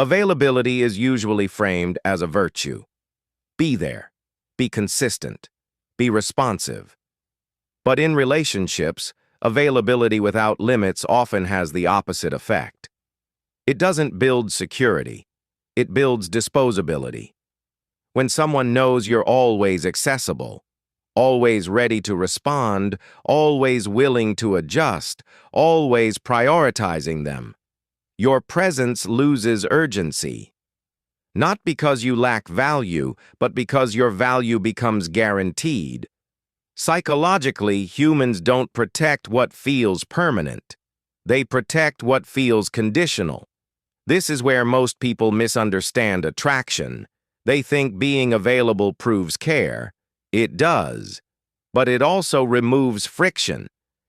Availability is usually framed as a virtue. Be there. Be consistent. Be responsive. But in relationships, availability without limits often has the opposite effect. It doesn't build security. It builds disposability. When someone knows you're always accessible, always ready to respond, always willing to adjust, always prioritizing them, your presence loses urgency. Not because you lack value, but because your value becomes guaranteed. Psychologically, humans don't protect what feels permanent. They protect what feels conditional. This is where most people misunderstand attraction. They think being available proves care. It does. But it also removes friction.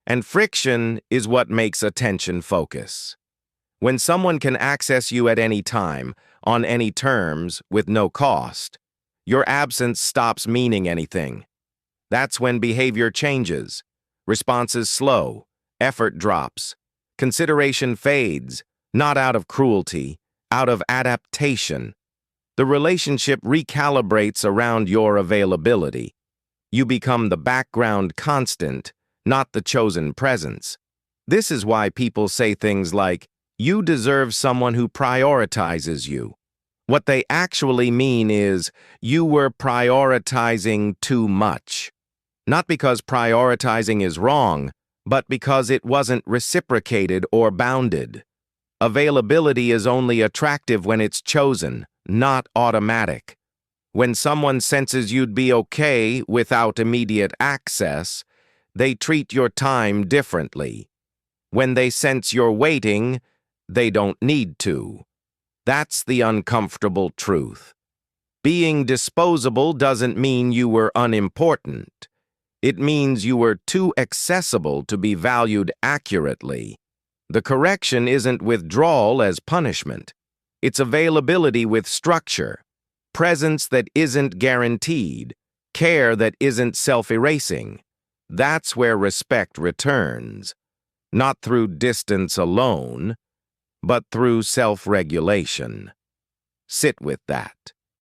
And friction is what makes attention focus. When someone can access you at any time, on any terms, with no cost, your absence stops meaning anything. That's when behavior changes. Responses slow. Effort drops. Consideration fades, not out of cruelty, out of adaptation. The relationship recalibrates around your availability. You become the background constant, not the chosen presence. This is why people say things like, "You deserve someone who prioritizes you." What they actually mean is, you were prioritizing too much. Not because prioritizing is wrong, but because it wasn't reciprocated or bounded. Availability is only attractive when it's chosen, not automatic. When someone senses you'd be okay without immediate access, they treat your time differently. When they sense you're waiting, they don't need to. That's the uncomfortable truth. Being disposable doesn't mean you were unimportant. It means you were too accessible to be valued accurately. The correction isn't withdrawal as punishment. It's availability with structure, presence that isn't guaranteed, care that isn't self-erasing. That's where respect returns, not through distance alone, but through self-regulation. Sit with that.